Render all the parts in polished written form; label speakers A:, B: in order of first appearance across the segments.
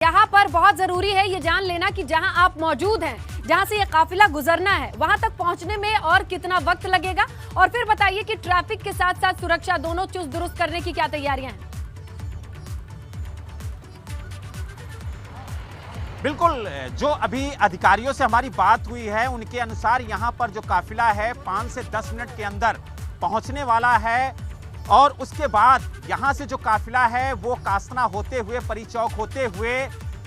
A: यहाँ पर बहुत जरूरी है ये जान लेना कि जहाँ आप मौजूद हैं, जहाँ से ये काफिला गुजरना है, वहां तक पहुंचने में और कितना वक्त लगेगा। और फिर बताइए कि ट्रैफिक के साथ साथ सुरक्षा दोनों चुस्त दुरुस्त करने की क्या तैयारियां हैं।
B: बिल्कुल, जो अभी अधिकारियों से हमारी बात हुई है उनके अनुसार यहाँ पर जो काफिला है 5 से 10 मिनट के अंदर पहुँचने वाला है और उसके बाद यहाँ से जो काफिला है वो कासना होते हुए, परी चौक होते हुए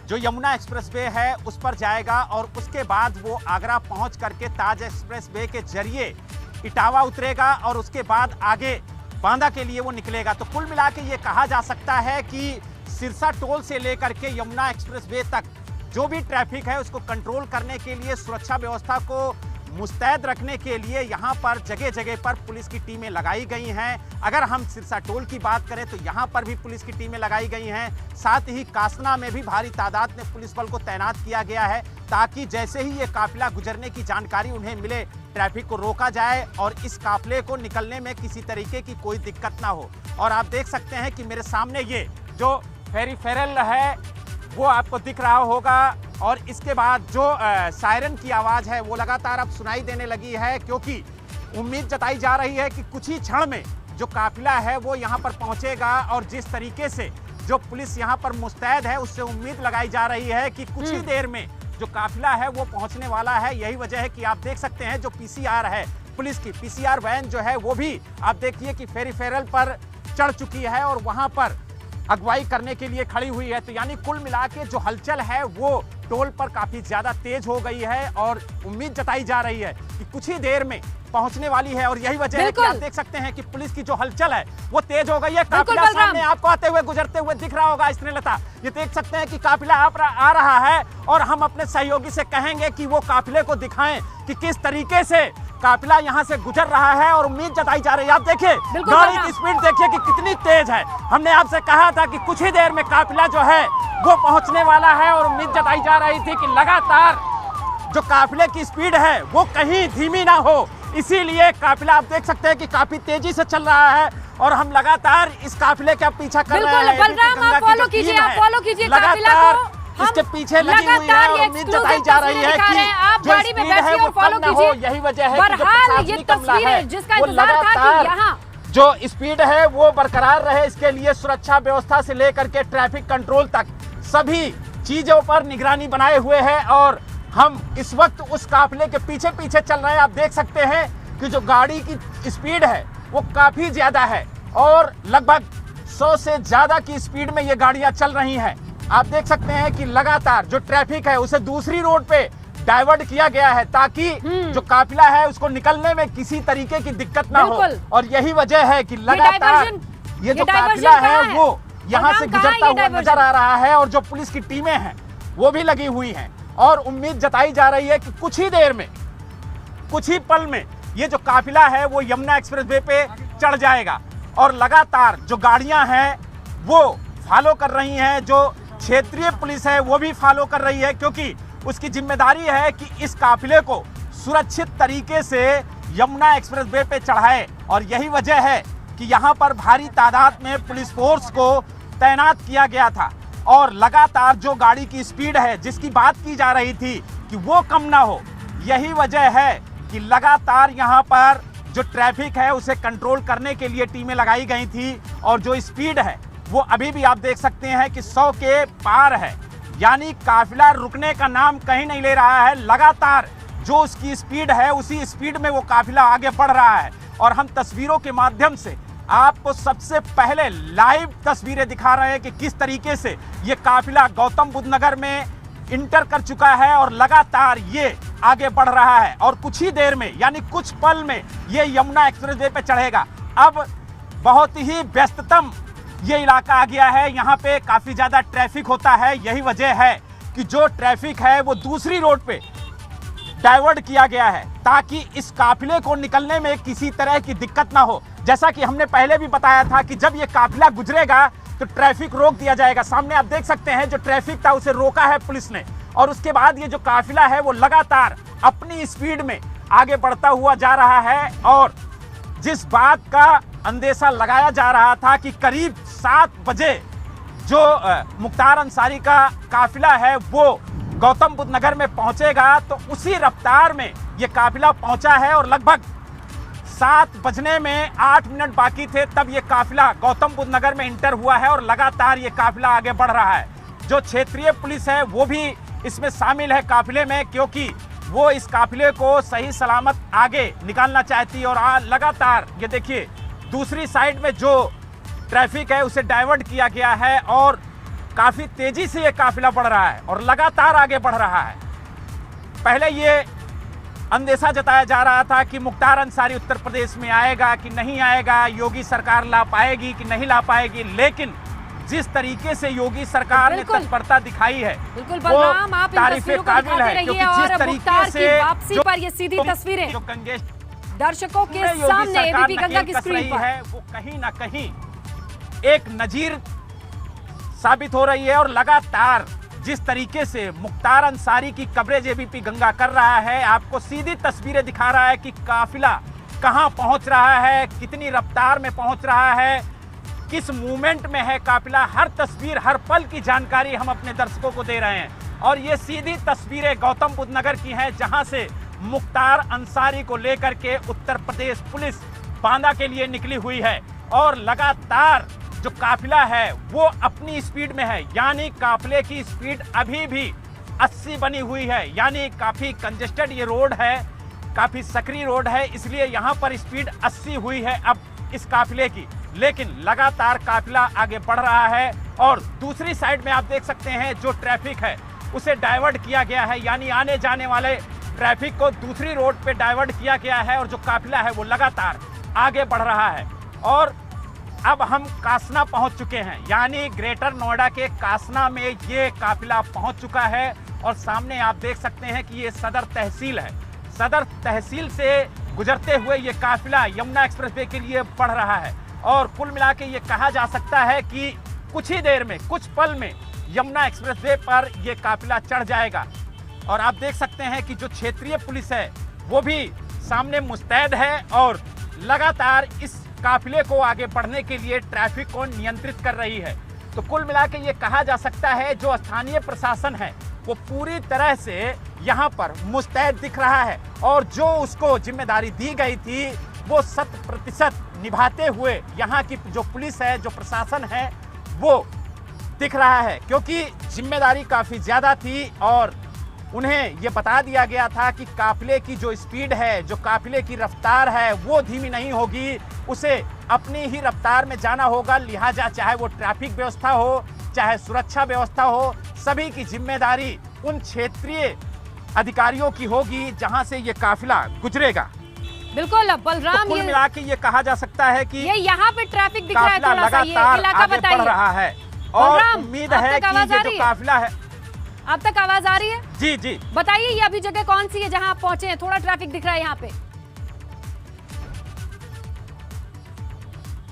B: जो यमुना एक्सप्रेस वे है उस पर जाएगा और उसके बाद वो आगरा पहुँच करके ताज एक्सप्रेस वे के जरिए इटावा उतरेगा और उसके बाद आगे बांदा के लिए वो निकलेगा। तो कुल मिला के ये कहा जा सकता है कि सिरसा टोल से लेकर के यमुना एक्सप्रेस वे तक जो भी ट्रैफिक है उसको कंट्रोल करने के लिए, सुरक्षा व्यवस्था को मुस्तैद रखने के लिए यहाँ पर जगह जगह पर पुलिस की टीमें लगाई गई हैं। अगर हम सिरसा टोल की बात करें तो यहाँ पर भी पुलिस की टीमें लगाई गई हैं। साथ ही कासना में भी भारी तादाद में पुलिस बल को तैनात किया गया है ताकि जैसे ही ये काफिला गुजरने की जानकारी उन्हें मिले, ट्रैफिक को रोका जाए और इस काफिले को निकलने में किसी तरीके की कोई दिक्कत ना हो। और आप देख सकते हैं कि मेरे सामने ये जो पेरिफेरल है वो आपको दिख रहा होगा और इसके बाद जो सायरन की आवाज़ है वो लगातार अब सुनाई देने लगी है, क्योंकि उम्मीद जताई जा रही है कि कुछ ही क्षण में जो काफिला है वो यहाँ पर पहुँचेगा। और जिस तरीके से जो पुलिस यहाँ पर मुस्तैद है उससे उम्मीद लगाई जा रही है कि कुछ ही देर में जो काफिला है वो पहुँचने वाला है। यही वजह है कि आप देख सकते हैं जो पीसीआर है, पुलिस की पीसीआर वैन जो है वो भी आप देखिए कि पेरिफेरल पर चढ़ चुकी है और वहाँ पर अगुवाई करने के लिए खड़ी हुई है। तो यानी कुल मिला के जो हलचल है वो टोल पर काफी ज्यादा तेज हो गई है और उम्मीद जताई जा रही है कि कुछ ही देर में पहुंचने वाली है। और यही वजह है कि आप देख सकते हैं कि पुलिस की जो हलचल है वो तेज हो गई है। काफिला सामने आपको आते हुए, गुजरते हुए दिख रहा होगा स्नेहलता, ये देख सकते हैं कि काफिला आ रहा है और हम अपने सहयोगी से कहेंगे कि वो काफिले को दिखाएं कि किस तरीके से काफिला यहाँ से गुजर रहा है और उम्मीद जताई जा रही है। आप देखिए गाड़ी की स्पीड देखिए कि कितनी तेज है। हमने आपसे कहा था कि कुछ ही देर में काफिला जो है वो पहुंचने वाला है और उम्मीद जताई जा रही थी कि लगातार जो काफिले की स्पीड है वो कहीं धीमी ना हो, इसीलिए काफिला आप देख सकते हैं कि काफी तेजी से चल रहा है और हम लगातार इस काफिले का पीछा कर रहे हैं।
A: बलराम, आप फॉलो कीजिए
B: लगातार इसके पीछे लगी हुई है और उम्मीद जताई जा रही है कि
A: आप गाड़ी में बैठिए और फॉलो कीजिए।
B: यही वजह है
A: बहरहाल ये तस्वीरें जिसका इंतजार था कि यहाँ
B: जो स्पीड है वो बरकरार रहे, इसके लिए सुरक्षा व्यवस्था से लेकर के ट्रैफिक कंट्रोल तक सभी चीजों पर निगरानी बनाए हुए हैं और हम इस वक्त उस काफिले के पीछे पीछे चल रहे हैं। आप देख सकते हैं कि जो गाड़ी की स्पीड है वो काफी ज्यादा है और लगभग 100 से ज्यादा की स्पीड में ये गाड़ियां चल रही हैं। आप देख सकते हैं कि लगातार जो ट्रैफिक है उसे दूसरी रोड पे डाइवर्ट किया गया है ताकि जो काफिला है उसको निकलने में किसी तरीके की दिक्कत ना हो। और यही वजह है कि लगातार ये जो काफिला है वो यहाँ से गुजरता हुआ नजर आ रहा है और जो पुलिस की टीमें हैं वो भी लगी हुई हैं और उम्मीद जताई जा रही है कि कुछ ही देर में, कुछ ही पल में ये जो काफिला है वो यमुना एक्सप्रेस वे पे चढ़ जाएगा। और लगातार जो गाड़ियां हैं वो फॉलो कर रही हैं, जो क्षेत्रीय पुलिस है वो भी फॉलो कर रही है, क्योंकि उसकी जिम्मेदारी है कि इस काफिले को सुरक्षित तरीके से यमुना एक्सप्रेस वे पे चढ़ाए। और यही वजह है कि यहाँ पर भारी तादाद में पुलिस फोर्स को तैनात किया गया था और लगातार जो गाड़ी की स्पीड है जिसकी बात की जा रही थी कि वो कम ना हो, यही वजह है कि लगातार यहाँ पर जो ट्रैफिक है उसे कंट्रोल करने के लिए टीमें लगाई गई थी। और जो स्पीड है वो अभी भी आप देख सकते हैं कि 100 के पार है, यानी काफिला रुकने का नाम कहीं नहीं ले रहा है। लगातार जो उसकी स्पीड है उसी स्पीड में वो काफिला आगे बढ़ रहा है और हम तस्वीरों के माध्यम से आपको सबसे पहले लाइव तस्वीरें दिखा रहे हैं कि किस तरीके से ये काफिला गौतम बुद्ध नगर में इंटर कर चुका है और लगातार ये आगे बढ़ रहा है और कुछ ही देर में यानी कुछ पल में ये यमुना एक्सप्रेस वे पे चढ़ेगा। अब बहुत ही व्यस्ततम ये इलाका आ गया है, यहाँ पे काफी ज्यादा ट्रैफिक होता है। यही वजह है कि जो ट्रैफिक है वो दूसरी रोड पे डाइवर्ट किया गया है ताकि इस काफिले को निकलने में किसी तरह की दिक्कत ना हो। जैसा कि हमने पहले भी बताया था कि जब ये काफिला गुजरेगा तो ट्रैफिक रोक दिया जाएगा। सामने आप देख सकते हैं जो ट्रैफिक था उसे रोका है पुलिस ने और उसके बाद ये जो काफिला है वो लगातार अपनी स्पीड में आगे बढ़ता हुआ जा रहा है। और जिस बात का अंदेशा लगाया जा रहा था कि करीब 7 बजे जो मुख्तार अंसारी का काफिला है वो गौतम बुद्ध नगर में पहुंचेगा, तो उसी रफ्तार में ये काफिला पहुंचा है और लगभग 7 बजने में 8 मिनट बाकी थे तब ये काफिला गौतम बुद्ध नगर में इंटर हुआ है और लगातार ये काफिला आगे बढ़ रहा है। जो क्षेत्रीय पुलिस है वो भी इसमें शामिल है काफिले में, क्योंकि वो इस काफिले को सही सलामत आगे निकालना चाहती है। और लगातार ये देखिए दूसरी साइड में जो ट्रैफिक है उसे डाइवर्ट किया गया है और काफी तेजी से ये काफिला बढ़ रहा है और लगातार आगे बढ़ रहा है। पहले ये अंदेशा जताया जा रहा था कि मुख्तार अंसारी उत्तर प्रदेश में आएगा कि नहीं आएगा, योगी सरकार ला पाएगी कि नहीं ला पाएगी, लेकिन जिस तरीके से योगी सरकार ने तत्परता दिखाई है
A: बिल्कुल बलराम, आप इन तस्वीरों को दिखाते रहिए और मुख्तार की वापसी पर ये सीधी तस्वीरें
B: जो गंगेश
A: दर्शकों के सामने एबीपी गंगा की स्क्रीन पर
B: है वो कहीं ना कहीं एक नजीर साबित हो रही है। और लगातार जिस तरीके से मुख्तार अंसारी की कवरेज एबीपी गंगा कर रहा है, आपको सीधी तस्वीरें दिखा रहा है कि काफिला कहां पहुंच रहा है, कितनी रफ्तार में पहुंच रहा है, किस मूवमेंट में है काफिला, हर तस्वीर हर पल की जानकारी हम अपने दर्शकों को दे रहे हैं। और ये सीधी तस्वीरें गौतम बुद्ध नगर की हैं, जहां से मुख्तार अंसारी को लेकर के उत्तर प्रदेश पुलिस बांदा के लिए निकली हुई है और लगातार जो काफिला है वो अपनी स्पीड में है, यानी काफिले की स्पीड अभी भी 80 बनी हुई है, यानी काफी कंजेस्टेड ये रोड है, काफी सकरी रोड है, इसलिए यहाँ पर स्पीड 80 हुई है अब इस काफिले की। लेकिन लगातार काफिला आगे बढ़ रहा है और दूसरी साइड में आप देख सकते हैं जो ट्रैफिक है उसे डाइवर्ट किया गया है, यानी आने जाने वाले ट्रैफिक को दूसरी रोड पे डाइवर्ट किया गया है और जो काफिला है वो लगातार आगे बढ़ रहा है। और अब हम कासना पहुंच चुके हैं, यानी ग्रेटर नोएडा के कासना में ये काफिला पहुंच चुका है और सामने आप देख सकते हैं कि ये सदर तहसील है। सदर तहसील से गुजरते हुए ये काफिला यमुना एक्सप्रेसवे के लिए बढ़ रहा है और कुल मिला के ये कहा जा सकता है कि कुछ ही देर में, कुछ पल में यमुना एक्सप्रेसवे पर ये काफिला चढ़ जाएगा। और आप देख सकते हैं कि जो क्षेत्रीय पुलिस है वो भी सामने मुस्तैद है और लगातार इस काफिले को आगे बढ़ने के लिए ट्रैफिक को नियंत्रित कर रही है। तो कुल मिला के ये कहा जा सकता है जो स्थानीय प्रशासन है वो पूरी तरह से यहाँ पर मुस्तैद दिख रहा है और जो उसको जिम्मेदारी दी गई थी वो 100% निभाते हुए यहाँ की जो पुलिस है, जो प्रशासन है वो दिख रहा है, क्योंकि जिम्मेदारी काफ़ी ज़्यादा थी और उन्हें ये बता दिया गया था कि काफिले की जो स्पीड है, जो काफिले की रफ्तार है वो धीमी नहीं होगी, उसे अपनी ही रफ्तार में जाना होगा। लिहाजा चाहे वो ट्रैफिक व्यवस्था हो, चाहे सुरक्षा व्यवस्था हो, सभी की जिम्मेदारी उन क्षेत्रीय अधिकारियों की होगी जहां से ये काफिला गुजरेगा।
A: बिल्कुल बलराम,
B: तो कुल मिला के ये कहा जा सकता है कि
A: ये यहाँ पे ट्रैफिक दिख रहा है, थोड़ा सा ये इलाका
B: आगे बढ़ रहा है और उम्मीद है कि ये जो काफिला है।
A: अब तक आवाज आ रही है?
B: जी जी
A: बताइए ये अभी जगह कौन सी है जहां आप पहुंचे हैं? थोड़ा ट्रैफिक दिख रहा है यहाँ पे।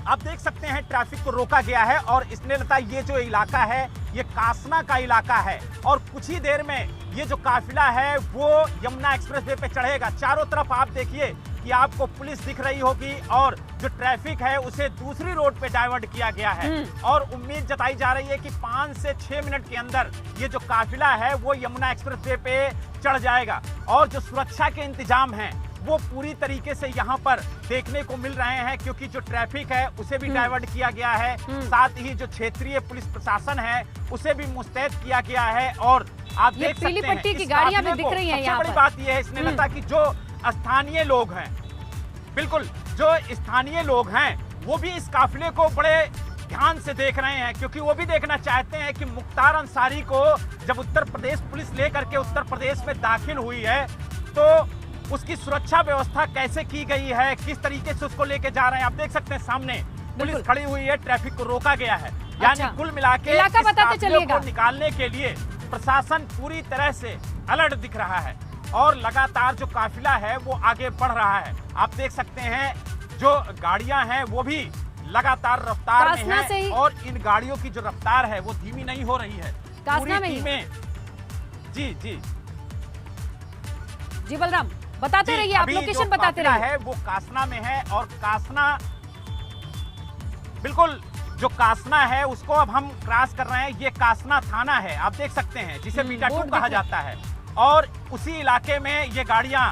B: आप देख सकते हैं ट्रैफिक को रोका गया है और स्नेहलता ये जो इलाका है ये कासना का इलाका है और कुछ ही देर में ये जो काफिला है वो यमुना एक्सप्रेसवे पे चढ़ेगा। चारों तरफ आप देखिए कि आपको पुलिस दिख रही होगी और जो ट्रैफिक है उसे दूसरी रोड पे डाइवर्ट किया गया है और उम्मीद जताई जा रही है कि 5 से 6 मिनट के अंदर ये जो काफिला है वो यमुना एक्सप्रेसवे पे चढ़ जाएगा। और जो सुरक्षा के इंतजाम हैं वो पूरी तरीके से यहाँ पर देखने को मिल रहे हैं, क्योंकि जो ट्रैफिक है उसे भी डाइवर्ट किया गया है, साथ ही जो क्षेत्रीय पुलिस प्रशासन है उसे भी मुस्तैद किया गया है। और आप देख सकते हैं
A: पट्टी की गाड़ियां भी दिख रही हैं यहाँ पर।
B: बड़ी बात यह है स्नेहलता की जो स्थानीय लोग हैं, बिल्कुल जो स्थानीय लोग हैं वो भी इस काफिले को बड़े ध्यान से देख रहे हैं, क्योंकि वो भी देखना चाहते हैं कि मुख्तार अंसारी को जब उत्तर प्रदेश पुलिस लेकर के उत्तर प्रदेश में दाखिल हुई है तो उसकी सुरक्षा व्यवस्था कैसे की गई है, किस तरीके से उसको लेके जा रहे हैं। आप देख सकते हैं सामने पुलिस खड़ी हुई है, ट्रैफिक को रोका गया है। यानी कुल मिला के
A: इलाका बताते चलिएगा
B: को निकालने के लिए प्रशासन पूरी तरह से अलर्ट दिख रहा है और लगातार जो काफिला है वो आगे बढ़ रहा है। आप देख सकते हैं जो गाड़ियां हैं वो भी लगातार रफ्तार में हैं और इन गाड़ियों की जो रफ्तार है वो धीमी नहीं हो रही है,
A: कासना में ही।
B: जी जी
A: जी बलराम बताते रहिए, आप लोकेशन बताते रहिए।
B: है वो कासना में है और कासना बिल्कुल जो कासना है उसको अब हम क्रॉस कर रहे हैं। ये कासना थाना है, आप देख सकते हैं, जिसे बीटा 2 कहा जाता है। और उसी इलाके में ये गाड़ियां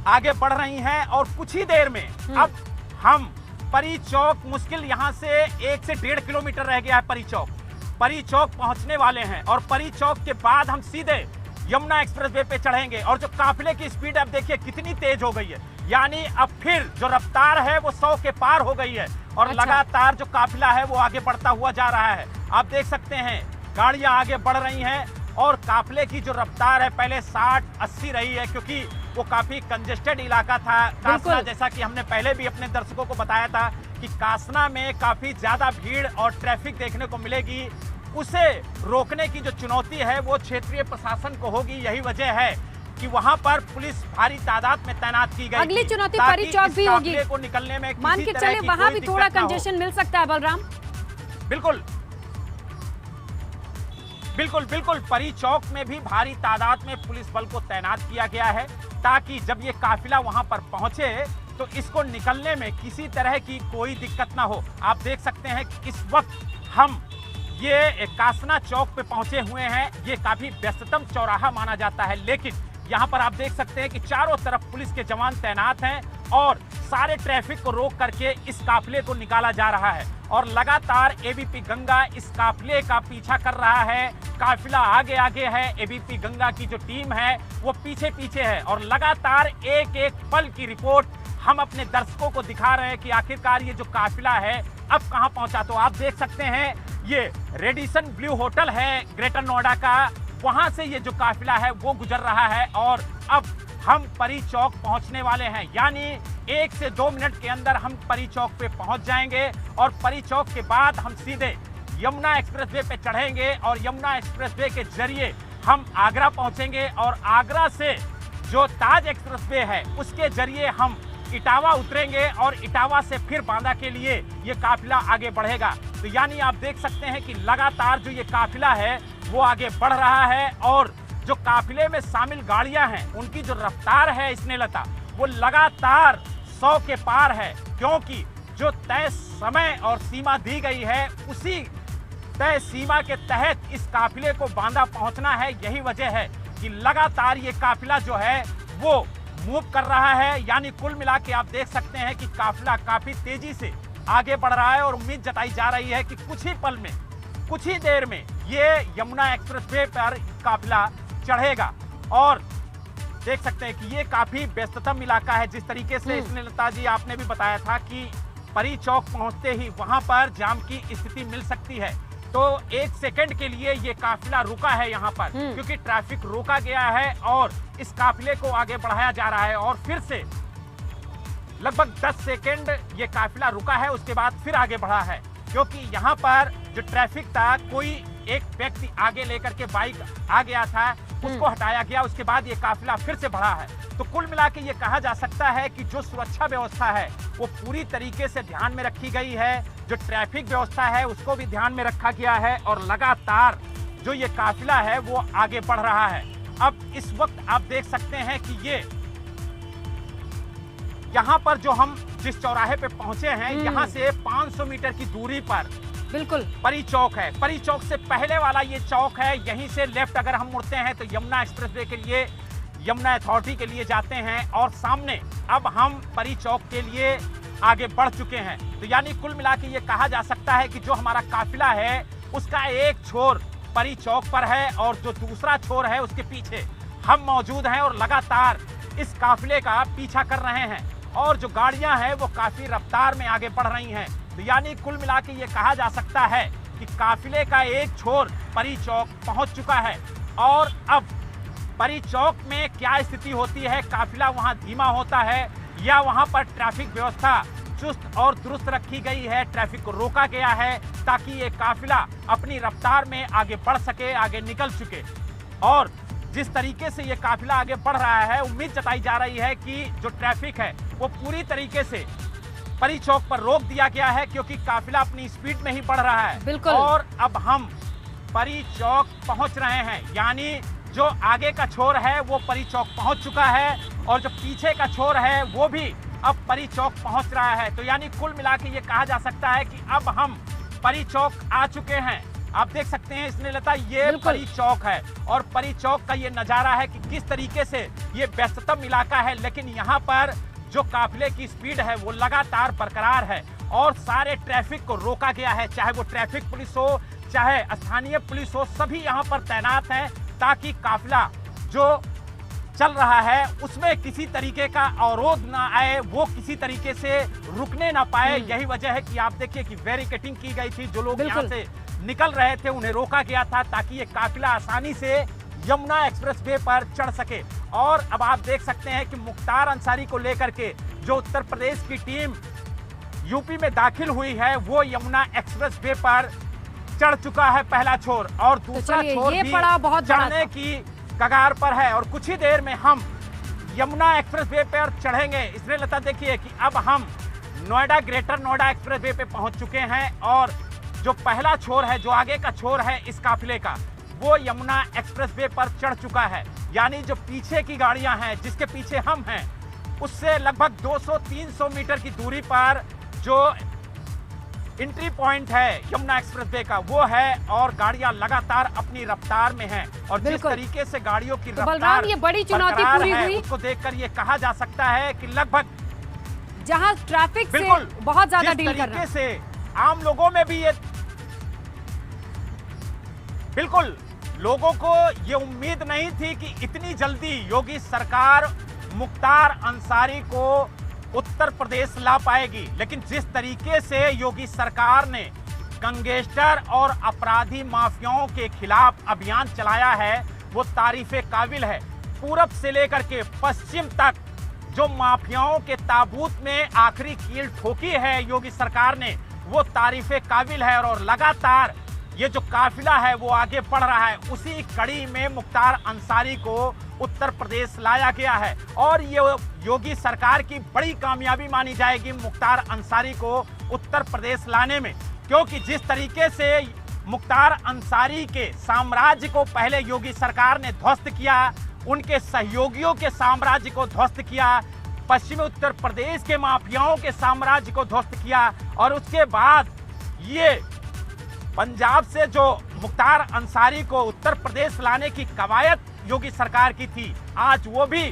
B: आगे बढ़ रही हैं और कुछ ही देर में अब हम परी चौक, मुश्किल यहां से 1 से 1.5 किलोमीटर रह गया है परी चौक पहुंचने वाले हैं। और परी चौक के बाद हम सीधे यमुना एक्सप्रेसवे पे चढ़ेंगे। और जो काफिले की स्पीड अब देखिए कितनी तेज हो गई है, यानी अब फिर जो रफ्तार है वो 100 के पार हो गई है और लगातार जो काफिला है वो आगे बढ़ता हुआ जा रहा है। आप देख सकते हैं गाड़ियां आगे बढ़ रही हैं और काफिले की जो रफ्तार है पहले 60-80 रही है, क्योंकि वो काफी कंजेस्टेड इलाका था कासना। जैसा कि हमने पहले भी अपने दर्शकों को बताया था कि कासना में काफी ज्यादा भीड़ और ट्रैफिक देखने को मिलेगी। उसे रोकने की जो चुनौती है वो क्षेत्रीय प्रशासन को होगी। यही वजह है कि वहां पर पुलिस भारी तादाद में तैनात की गई।
A: अगली चुनौती परी चौक भी होगी,
B: को निकलने में
A: मान के चले वहां भी थोड़ा कंजेशन मिल सकता है बलराम।
B: बिल्कुल परी चौक में भी भारी तादाद में पुलिस बल को तैनात किया गया है, ताकि जब ये काफिला वहां पर पहुंचे तो इसको निकलने में किसी तरह की कोई दिक्कत ना हो। आप देख सकते हैं कि इस वक्त हम ये कासना चौक पे पहुंचे हुए हैं। ये काफी व्यस्ततम चौराहा माना जाता है, लेकिन यहाँ पर आप देख सकते हैं कि चारों तरफ पुलिस के जवान तैनात हैं और सारे ट्रैफिक को रोक करके इस काफिले को निकाला जा रहा है। और लगातार एबीपी गंगा इस काफिले का पीछा कर रहा है। काफिला आगे आगे है, एबीपी गंगा की जो टीम है वो पीछे पीछे है और लगातार एक एक पल की रिपोर्ट हम अपने दर्शकों को दिखा रहे हैं कि आखिरकार ये जो काफिला है अब कहां पहुंचा। तो आप देख सकते हैं ये रेडिसन ब्लू होटल है ग्रेटर नोएडा का, वहां से ये जो काफिला है वो गुजर रहा है और अब हम परी चौक पहुंचने वाले हैं। यानी 1 से 2 मिनट के अंदर हम परी चौक पे पहुंच जाएंगे और परी चौक के बाद हम सीधे यमुना एक्सप्रेसवे पे चढ़ेंगे और यमुना एक्सप्रेसवे के जरिए हम आगरा पहुंचेंगे और आगरा से जो ताज एक्सप्रेसवे है उसके जरिए हम इटावा उतरेंगे और इटावा से फिर बांदा के लिए ये काफिला आगे बढ़ेगा। तो यानी आप देख सकते हैं कि लगातार जो ये काफिला है वो आगे बढ़ रहा है और जो काफिले में शामिल गाड़ियां हैं उनकी जो रफ्तार है स्नेहलता वो लगातार 100 के पार है, क्योंकि जो तय समय और सीमा दी गई है उसी तय सीमा के तहत इस काफिले को बांदा पहुंचना है। यही वजह है कि लगातार ये काफिला जो है वो मूव कर रहा है। यानी कुल मिला के आप देख सकते हैं कि काफिला काफी तेजी से आगे बढ़ रहा है और उम्मीद जताई जा रही है कि कुछ ही पल में, कुछ ही देर में ये यमुना एक्सप्रेसवे पर काफिला चढ़ेगा। और देख सकते हैं कि ये काफी व्यस्ततम इलाका है। जिस तरीके से स्नेहलता जी आपने भी बताया था कि परी चौक पहुंचते ही वहां पर जाम की स्थिति मिल सकती है, तो 1 सेकंड के लिए ये काफिला रुका है यहाँ पर, क्योंकि ट्रैफिक रोका गया है और इस काफिले को आगे बढ़ाया जा रहा है। और फिर से लगभग 10 सेकंड ये काफिला रुका है, उसके बाद फिर आगे बढ़ा है, क्योंकि यहाँ पर जो ट्रैफिक था, कोई एक व्यक्ति आगे लेकर के बाइक आ गया था, उसको हटाया गया, उसके बाद ये काफिला फिर से बढ़ा है। तो कुल मिला के ये कहा जा सकता है कि जो सुरक्षा व्यवस्था है वो पूरी तरीके से ध्यान में रखी गई है। जो ट्रैफिक व्यवस्था है उसको भी ध्यान में रखा गया है और लगातार जो ये काफिला है वो आगे बढ़ रहा है। अब इस वक्त आप देख सकते हैं कि ये यहाँ पर जो हम जिस चौराहे पे पहुंचे हैं, यहाँ से 500 मीटर की दूरी पर
A: बिल्कुल
B: परी चौक है। परी चौक से पहले वाला ये चौक है। यहीं से लेफ्ट अगर हम मुड़ते हैं तो यमुना एक्सप्रेसवे के लिए, यमुना अथॉरिटी के लिए जाते हैं और सामने अब हम परी चौक के लिए आगे बढ़ चुके हैं। तो यानी कुल मिला के ये कहा जा सकता है कि जो हमारा काफिला है उसका एक छोर परी चौक पर है और जो दूसरा छोर है उसके पीछे हम मौजूद हैं और लगातार इस काफिले का पीछा कर रहे हैं और जो गाड़ियां हैं वो काफी रफ्तार में आगे बढ़ रही हैं। तो यानी कुल मिला के ये कहा जा सकता है कि काफिले का एक छोर परी चौक पहुंच चुका है और अब परी चौक में क्या स्थिति होती है, काफिला वहां धीमा होता है या वहां पर ट्रैफिक व्यवस्था चुस्त और दुरुस्त रखी गई है, ट्रैफिक को रोका गया है ताकि ये काफिला अपनी रफ्तार में आगे बढ़ सके, आगे निकल चुके। और जिस तरीके से ये काफिला आगे बढ़ रहा है, उम्मीद जताई जा रही है कि जो ट्रैफिक है वो पूरी तरीके से परी चौक पर रोक दिया गया है, क्योंकि काफिला अपनी स्पीड में ही बढ़ रहा है।
A: बिल्कुल।
B: और अब हम परी चौक पहुंच रहे हैं, यानी जो आगे का छोर है वो परी चौक पहुंच चुका है और जो पीछे का छोर है वो भी अब परी चौक पहुंच रहा है। तो यानी कुल मिला के ये कहा जा सकता है कि अब हम परी चौक आ चुके हैं। आप देख सकते हैं स्नेहलता, ये
A: बिल्कुल।
B: परी चौक है और परी चौक का ये नजारा है कि किस तरीके से ये व्यस्ततम इलाका है, लेकिन यहाँ पर जो काफिले की स्पीड है वो लगातार बरकरार है और सारे ट्रैफिक को रोका गया है, चाहे वो ट्रैफिक पुलिस हो चाहे स्थानीय पुलिस हो, सभी यहाँ पर तैनात हैं ताकि काफिला जो चल रहा है उसमें किसी तरीके का अवरोध ना आए, वो किसी तरीके से रुकने ना पाए। यही वजह है कि आप देखिए कि बैरिकेडिंग की गई थी, जो लोग यहाँ से निकल रहे थे उन्हें रोका गया था ताकि ये काफिला आसानी से यमुना एक्सप्रेसवे पर चढ़ सके। और अब आप देख सकते हैं कि मुख्तार अंसारी को लेकर के जो उत्तर प्रदेश की टीम यूपी में दाखिल हुई है वो यमुना एक्सप्रेसवे पर चढ़ चुका है पहला छोर, और दूसरा छोर भी चढ़ने की कगार पर है और कुछ ही देर में हम यमुना एक्सप्रेसवे पर चढ़ेंगे। इसलिए लता देखिए कि अब हम नोएडा ग्रेटर नोएडा एक्सप्रेसवे पे पहुंच चुके हैं और जो पहला छोर है, जो आगे का छोर है इस काफिले का, वो यमुना एक्सप्रेसवे पर चढ़ चुका है। यानी जो पीछे की गाड़ियां हैं, जिसके पीछे हम हैं, उससे लगभग 200-300 मीटर की दूरी पर जो एंट्री पॉइंट है यमुना एक्सप्रेसवे का वो है और गाड़ियां लगातार अपनी रफ्तार में हैं और जिस तरीके से गाड़ियों की रफ्तार
A: ये बड़ी चुनौती पूरी हुई,
B: उसको देखकर ये कहा जा सकता है कि लगभग
A: जहां ट्रैफिक से बहुत ज्यादा डील कर रहा है,
B: से आम लोगों में भी ये बिल्कुल लोगों को ये उम्मीद नहीं थी कि इतनी जल्दी योगी सरकार मुख्तार अंसारी को उत्तर प्रदेश ला पाएगी। लेकिन जिस तरीके से योगी सरकार ने गैंगस्टर और अपराधी माफियाओं के खिलाफ अभियान चलाया है वो तारीफे काबिल है। पूरब से लेकर के पश्चिम तक जो माफियाओं के ताबूत में आखिरी कील ठोकी है योगी सरकार ने, वो तारीफे काबिल है और लगातार ये जो काफिला है वो आगे बढ़ रहा है। उसी कड़ी में मुख्तार अंसारी को उत्तर प्रदेश लाया गया है और ये योगी सरकार की बड़ी कामयाबी मानी जाएगी मुख्तार अंसारी को उत्तर प्रदेश लाने में, क्योंकि जिस तरीके से मुख्तार अंसारी के साम्राज्य को पहले योगी सरकार ने ध्वस्त किया, उनके सहयोगियों के साम्राज्य को ध्वस्त किया, पश्चिमी उत्तर प्रदेश के माफियाओं के साम्राज्य को ध्वस्त किया और उसके बाद ये पंजाब से जो मुख्तार अंसारी को उत्तर प्रदेश लाने की कवायद योगी सरकार की थी, आज वो भी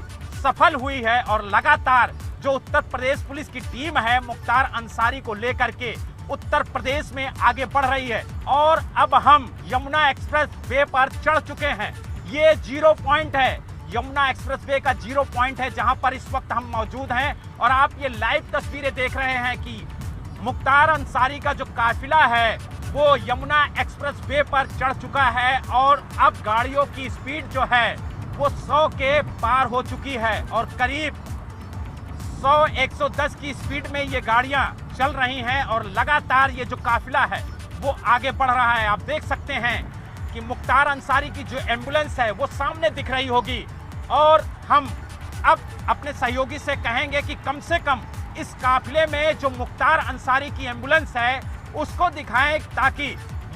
B: सफल हुई है और लगातार जो उत्तर प्रदेश पुलिस की टीम है मुख्तार अंसारी को लेकर के उत्तर प्रदेश में आगे बढ़ रही है। और अब हम यमुना एक्सप्रेस वे पर चढ़ चुके हैं। ये 0 पॉइंट है, यमुना एक्सप्रेस वे का 0 पॉइंट है जहां पर इस वक्त हम मौजूद हैं और आप ये लाइव तस्वीरें देख रहे हैं कि मुख्तार अंसारी का जो काफिला है वो यमुना एक्सप्रेस वे पर चढ़ चुका है और अब गाड़ियों की स्पीड जो है वो 100 के पार हो चुकी है और करीब 100-110 की स्पीड में ये गाड़ियां चल रही हैं और लगातार ये जो काफिला है वो आगे बढ़ रहा है। आप देख सकते हैं कि मुख्तार अंसारी की जो एम्बुलेंस है वो सामने दिख रही होगी और हम अब अपने सहयोगी से कहेंगे कि कम से कम इस काफिले में जो मुख्तार अंसारी की एम्बुलेंस है उसको दिखाएं ताकि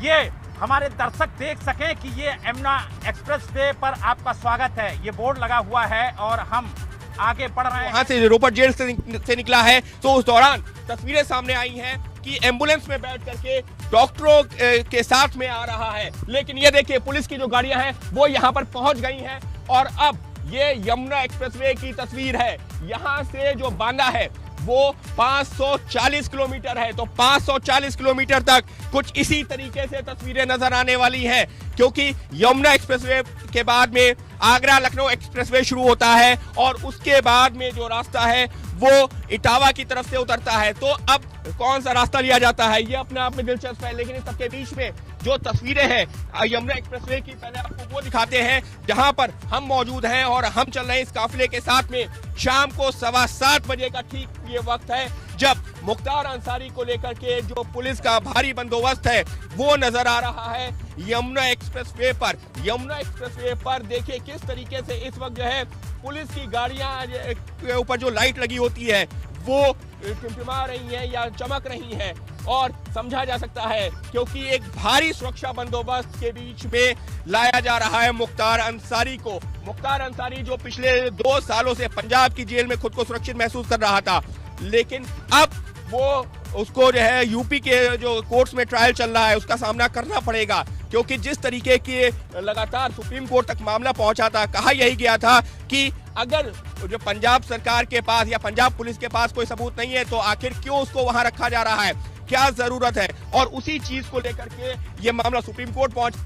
B: ये हमारे दर्शक देख सकें कि ये यमुना एक्सप्रेस वे पर आपका स्वागत है, ये बोर्ड लगा हुआ है और हम आगे बढ़ रहे हैं।
C: वहां से रोपड़ जेल से निकला है तो उस दौरान तस्वीरें सामने आई हैं कि एम्बुलेंस में बैठ करके डॉक्टरों के साथ में आ रहा है, लेकिन ये देखिए पुलिस की जो गाड़ियां हैं वो यहाँ पर पहुंच गई हैं और अब ये यमुना एक्सप्रेसवे की तस्वीर है। यहाँ से जो बांदा है वो 540 किलोमीटर है, तो 540 किलोमीटर तक कुछ इसी तरीके से तस्वीरें नजर आने वाली हैं, क्योंकि यमुना एक्सप्रेसवे के बाद में आगरा लखनऊ एक्सप्रेसवे शुरू होता है और उसके बाद में जो रास्ता है वो इटावा की तरफ से उतरता है। तो अब कौन सा रास्ता लिया जाता है ये अपने आप में दिलचस्प है, लेकिन इस सबके बीच में जो तस्वीरें हैं यमुना एक्सप्रेसवे की पहले आपको वो दिखाते हैं जहां पर हम मौजूद हैं और हम चल रहे हैं इस काफिले के साथ में। शाम को 7:15 बजे का ठीक ये वक्त है जब मुख्तार अंसारी को लेकर के जो पुलिस का भारी बंदोबस्त है वो नजर आ रहा है यमुना एक्सप्रेसवे पर। यमुना एक्सप्रेसवे पर देखिए किस तरीके से इस वक्त जो है पुलिस की गाड़ियां के ऊपर जो लाइट लगी होती है वो टिमटिमा रही है या चमक रही है और समझा जा सकता है क्योंकि एक भारी सुरक्षा बंदोबस्त के बीच में लाया जा रहा है मुख्तार अंसारी को। मुख्तार अंसारी जो पिछले 2 सालों से पंजाब की जेल में खुद को सुरक्षित महसूस कर रहा था, लेकिन अब वो उसको जो है यूपी के जो कोर्ट्स में ट्रायल चल रहा है उसका सामना करना पड़ेगा, क्योंकि जिस तरीके के लगातार सुप्रीम कोर्ट तक मामला पहुंचा था, कहा यही गया था कि अगर जो पंजाब सरकार के पास या पंजाब पुलिस के पास कोई सबूत नहीं है तो आखिर क्यों उसको वहां रखा जा रहा है, क्या जरूरत है, और उसी चीज को लेकर के ये मामला सुप्रीम कोर्ट पहुंच।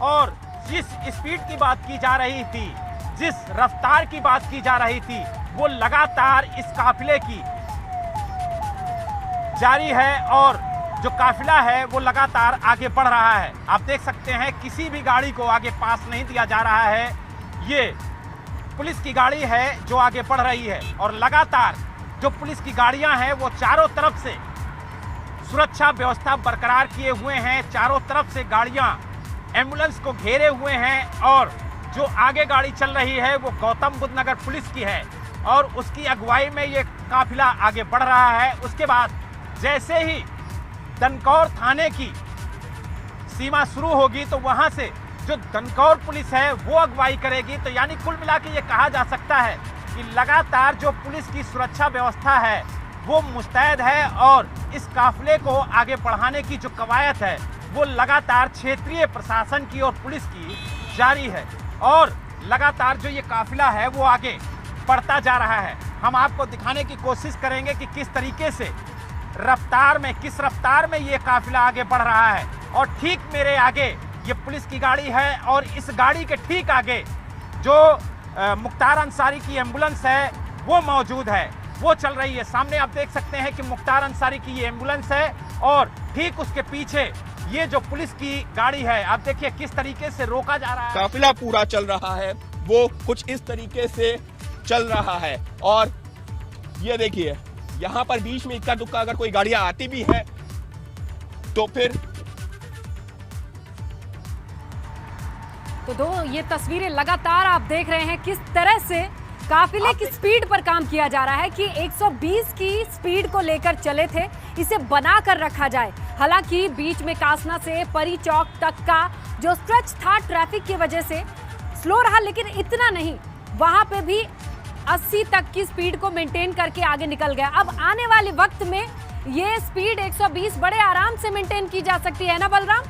B: और जिस स्पीड की बात की जा रही थी, जिस रफ्तार की बात की जा रही थी, वो लगातार इस काफिले की जारी है और जो काफिला है वो लगातार आगे बढ़ रहा है। आप देख सकते हैं किसी भी गाड़ी को आगे पास नहीं दिया जा रहा है, ये पुलिस की गाड़ी है जो आगे बढ़ रही है और लगातार जो पुलिस की गाड़ियां हैं वो चारों तरफ से सुरक्षा व्यवस्था बरकरार किए हुए हैं, चारों तरफ से गाड़ियां एम्बुलेंस को घेरे हुए हैं और जो आगे गाड़ी चल रही है वो गौतम बुद्ध नगर पुलिस की है और उसकी अगुवाई में ये काफिला आगे बढ़ रहा है। उसके बाद जैसे ही दनकौर थाने की सीमा शुरू होगी तो वहां से जो दनकौर पुलिस है वो अगुवाई करेगी। तो यानी कुल मिला के ये कहा जा सकता है कि लगातार जो पुलिस की सुरक्षा व्यवस्था है वो मुस्तैद है और इस काफिले को आगे बढ़ाने की जो कवायद है वो लगातार क्षेत्रीय प्रशासन की और पुलिस की जारी है और लगातार जो ये काफिला है वो आगे बढ़ता जा रहा है। हम आपको दिखाने की कोशिश करेंगे कि किस तरीके से रफ्तार में, किस रफ्तार में ये काफिला आगे बढ़ रहा है। और ठीक मेरे आगे ये पुलिस की गाड़ी है और इस गाड़ी के ठीक आगे जो मुख्तार अंसारी की एम्बुलेंस है वो मौजूद है, वो चल रही है। सामने आप देख सकते हैं कि मुख्तार अंसारी की ये एम्बुलेंस है और ठीक उसके पीछे ये जो पुलिस की गाड़ी है, आप देखिए किस तरीके से रोका जा रहा है।
C: काफिला पूरा चल रहा है वो कुछ इस तरीके से चल रहा है और ये देखिए यहाँ पर बीच में इक्का दुक्का अगर कोई गाड़ियां आती भी है तो फिर
A: तो ये तस्वीरें लगातार आप देख रहे हैं किस तरह से काफिले की स्पीड पर काम किया जा रहा है कि 120 की स्पीड को लेकर चले थे, इसे बना कर रखा जाए। हालांकि बीच में कासना से परी चौक तक का जो स्ट्रेच था ट्रैफिक की वजह से स्लो रहा, लेकिन इतना नहीं, वहां पे भी 80 तक की स्पीड को मेंटेन करके आगे निकल गया। अब आने वाले वक्त में ये स्पीड 120 बड़े आराम से मेंटेन की जा सकती है ना बलराम?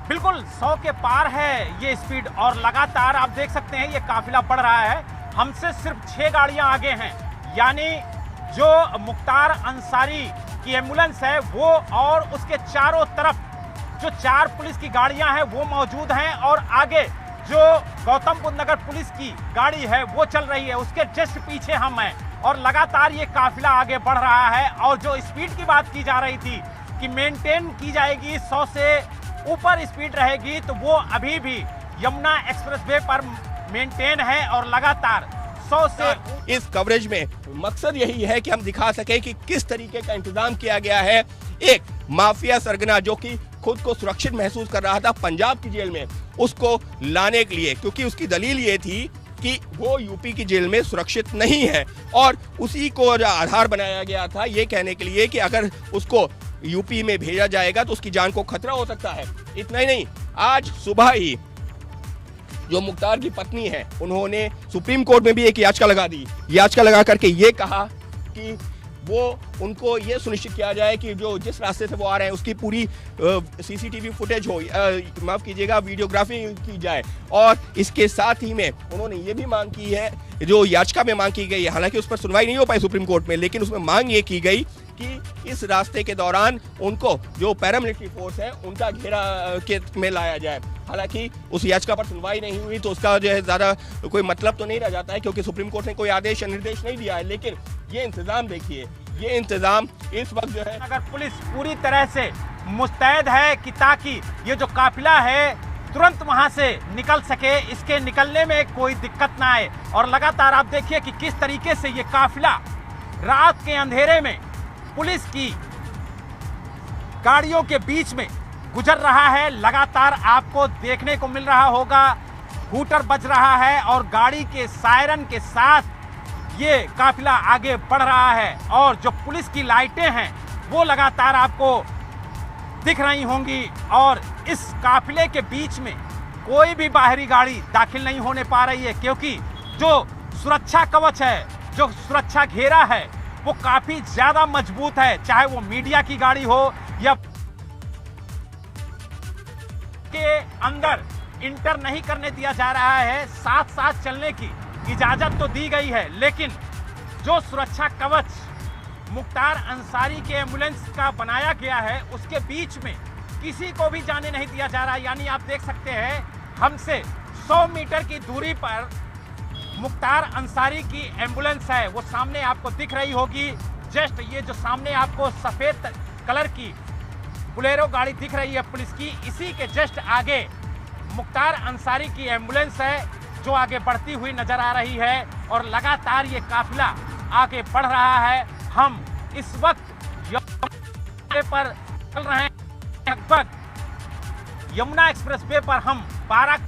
B: बिल्कुल 100 के पार है ये स्पीड और लगातार आप देख सकते हैं ये काफिला बढ़ रहा है। हमसे सिर्फ 6 गाड़ियां आगे हैं, यानी जो मुख्तार अंसारी की एम्बुलेंस है वो और उसके चारों तरफ जो 4 पुलिस की गाड़ियां हैं वो मौजूद हैं और आगे जो गौतम बुद्ध नगर पुलिस की गाड़ी है वो चल रही है, उसके जस्ट पीछे हम हैं और लगातार ये काफिला आगे बढ़ रहा है। और जो स्पीड की बात की जा रही थी कि मेंटेन की जाएगी, 100 से ऊपर स्पीड रहेगी, तो वो अभी भी यमुना एक्सप्रेसवे पर मेंटेन है और लगातार 100 से।
C: इस कवरेज में मकसद यही है कि हम दिखा सके कि किस तरीके का इंतजाम किया गया है। एक माफिया सरगना जो कि खुद को सुरक्षित महसूस कर रहा था पंजाब की जेल में, उसको लाने के लिए, क्योंकि उसकी दलील ये थी कि वो यूपी की जेल में सुरक्षित नहीं है और उसी को आधार बनाया गया था ये कहने के लिए कि अगर उसको यूपी में भेजा जाएगा तो उसकी जान को खतरा हो सकता है। इतना ही नहीं, आज सुबह ही जो मुख्तार की पत्नी है उन्होंने सुप्रीम कोर्ट में भी एक याचिका लगा दी। याचिका लगा करके ये कहा कि वो उनको ये सुनिश्चित किया जाए कि जो जिस रास्ते से वो आ रहे हैं उसकी पूरी सीसीटीवी फुटेज हो, माफ कीजिएगा, वीडियोग्राफी की जाए। और इसके साथ ही में उन्होंने ये भी मांग की है, जो याचिका में मांग की गई है, हालांकि उस पर सुनवाई नहीं हो पाई सुप्रीम कोर्ट में, लेकिन उसमें मांग ये की गई कि इस रास्ते के दौरान उनको जो पैरामिलिट्री फोर्स है उनका घेरा के में लाया जाए। हालांकि उस याचिका पर सुनवाई नहीं हुई तो उसका जो है ज़्यादा कोई मतलब तो नहीं रह जाता है, क्योंकि सुप्रीम कोर्ट ने कोई आदेश या निर्देश नहीं दिया है। लेकिन ये इंतजाम देखिए, ये इंतजाम इस वक्त जो है
B: अगर पुलिस पूरी तरह से मुस्तैद है कि ताकि ये जो काफिला है तुरंत वहां से निकल सके, इसके निकलने में कोई दिक्कत ना आए। और लगातार आप देखिए कि किस तरीके से ये काफिला रात के अंधेरे में पुलिस की गाड़ियों के बीच में गुजर रहा है। लगातार आपको देखने को मिल रहा होगा हूटर बज रहा है और गाड़ी के सायरन के साथ ये काफिला आगे बढ़ रहा है और जो पुलिस की लाइटें हैं वो लगातार आपको दिख रही होंगी। और इस काफिले के बीच में कोई भी बाहरी गाड़ी दाखिल नहीं होने पा रही है, क्योंकि जो सुरक्षा कवच है, जो सुरक्षा घेरा है, वो काफी ज्यादा मजबूत है। चाहे वो मीडिया की गाड़ी हो या के अंदर इंटर नहीं करने दिया जा रहा है। साथ साथ चलने की इजाजत तो दी गई है, लेकिन जो सुरक्षा कवच मुख्तार अंसारी के एम्बुलेंस का बनाया गया है, उसके बीच में किसी को भी जाने नहीं दिया जा रहा है। यानी आप देख सकते हैं, हमसे 100 मीटर की दूरी पर मुख्तार अंसारी की एम्बुलेंस है, वो सामने आपको दिख रही होगी। जस्ट ये जो सामने आपको सफेद कलर की बुलेरो गाड़ी दिख रही है पुलिस की, इसी के जस्ट आगे मुख्तार अंसारी की एम्बुलेंस है जो आगे बढ़ती हुई नजर आ रही है और लगातार ये काफिला आगे बढ़ रहा है। हम इस वक्त पर चल रहे हैं, लगभग यमुना एक्सप्रेस वे पर हम 12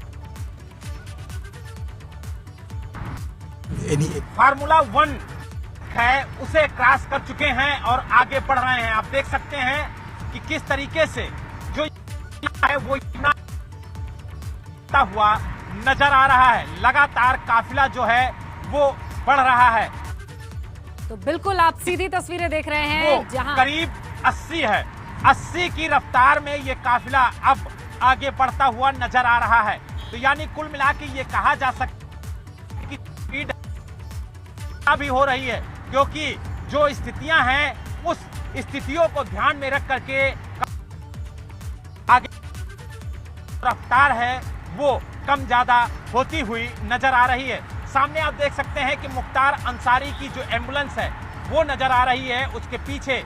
B: फार्मूला 1 है उसे क्रॉस कर चुके हैं और आगे बढ़ रहे हैं। आप देख सकते हैं कि किस तरीके से जो है वो हुआ नजर आ रहा है। लगातार काफिला जो है वो बढ़ रहा है।
A: तो बिल्कुल आप सीधी तस्वीरें देख रहे हैं जहां
B: करीब 80 है, 80 की रफ्तार में ये काफिला अब आगे बढ़ता हुआ नजर आ रहा है। तो यानी कुल मिला के ये कहा जा सकता है कि स्पीड भी हो रही है, क्योंकि जो स्थितियां हैं उस स्थितियों को ध्यान में रख करके आगे रफ्तार है वो कम ज्यादा होती हुई नजर आ रही है। सामने आप देख सकते हैं कि मुख्तार अंसारी की जो एम्बुलेंस है वो नजर आ रही है, उसके पीछे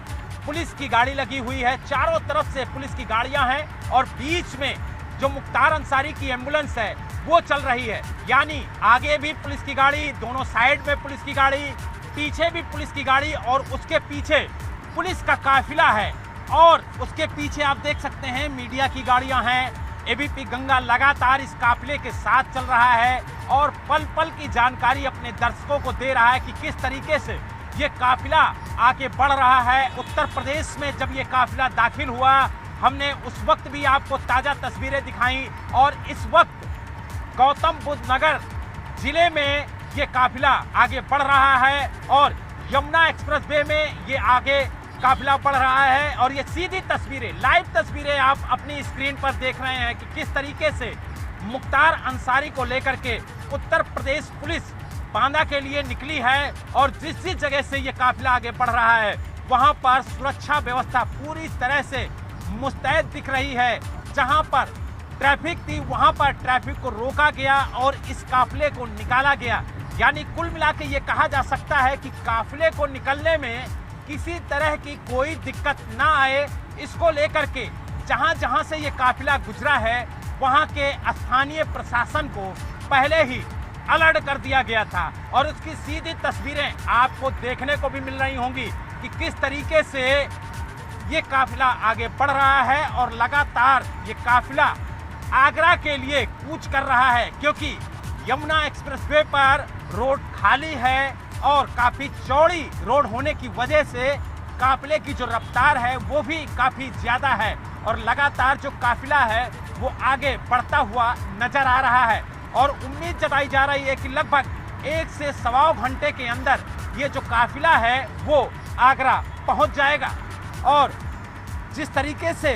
B: पुलिस की गाड़ी लगी हुई है। चारों तरफ से पुलिस की गाड़ियां हैं और बीच में जो मुख्तार अंसारी की एम्बुलेंस है वो चल रही है। यानी आगे भी पुलिस की गाड़ी, दोनों साइड में पुलिस की गाड़ी, पीछे भी पुलिस की गाड़ी और उसके पीछे पुलिस का काफिला है। और उसके पीछे आप देख सकते हैं मीडिया की गाड़ियां हैं। एबीपी गंगा लगातार इस काफिले के साथ चल रहा है और पल पल की जानकारी अपने दर्शकों को दे रहा है कि किस तरीके से ये काफिला आगे बढ़ रहा है। उत्तर प्रदेश में जब ये काफिला दाखिल हुआ, हमने उस वक्त भी आपको ताज़ा तस्वीरें दिखाई और इस वक्त गौतम बुद्ध नगर जिले में ये काफिला आगे बढ़ रहा है और यमुना एक्सप्रेस वे में ये आगे काफिला बढ़ रहा है। और ये सीधी तस्वीरें, लाइव तस्वीरें आप अपनी स्क्रीन पर देख रहे हैं कि किस तरीके से मुख्तार अंसारी को लेकर के उत्तर प्रदेश पुलिस बांदा के लिए निकली है और जिस जिस जगह से ये काफिला आगे बढ़ रहा है वहां पर सुरक्षा व्यवस्था पूरी तरह से मुस्तैद दिख रही है। जहां पर ट्रैफिक थी वहां पर ट्रैफिक को रोका गया और इस काफिले को निकाला गया। यानी कुल मिला के ये कहा जा सकता है कि काफिले को निकलने में किसी तरह की कोई दिक्कत ना आए, इसको लेकर के जहां जहां से ये काफिला गुजरा है वहां के स्थानीय प्रशासन को पहले ही अलर्ट कर दिया गया था। और उसकी सीधी तस्वीरें आपको देखने को भी मिल रही होंगी कि किस तरीके से ये काफिला आगे बढ़ रहा है और लगातार ये काफिला आगरा के लिए कूच कर रहा है, क्योंकि यमुना एक्सप्रेसवे पर रोड खाली है और काफी चौड़ी रोड होने की वजह से काफिले की जो रफ्तार है वो भी काफी ज्यादा है और लगातार जो काफिला है वो आगे बढ़ता हुआ नजर आ रहा है। और उम्मीद जताई जा रही है कि लगभग 1 से सवा घंटे के अंदर ये जो काफिला है वो आगरा पहुंच जाएगा। और जिस तरीके से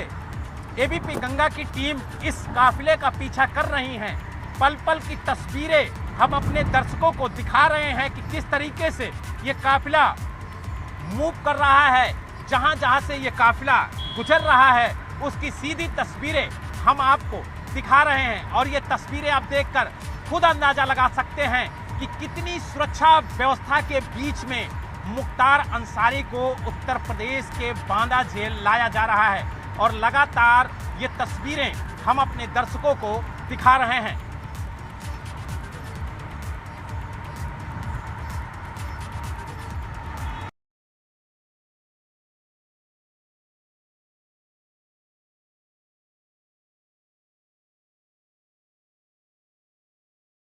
B: एबीपी गंगा की टीम इस काफिले का पीछा कर रही है, पल पल की तस्वीरें हम अपने दर्शकों को दिखा रहे हैं कि किस तरीके से ये काफिला मूव कर रहा है। जहां जहां से ये काफिला गुजर रहा है उसकी सीधी तस्वीरें हम आपको दिखा रहे हैं और ये तस्वीरें आप देखकर खुद अंदाजा लगा सकते हैं कि कितनी सुरक्षा व्यवस्था के बीच में मुख्तार अंसारी को उत्तर प्रदेश के बांदा जेल लाया जा रहा है। और लगातार ये तस्वीरें हम अपने दर्शकों को दिखा रहे हैं।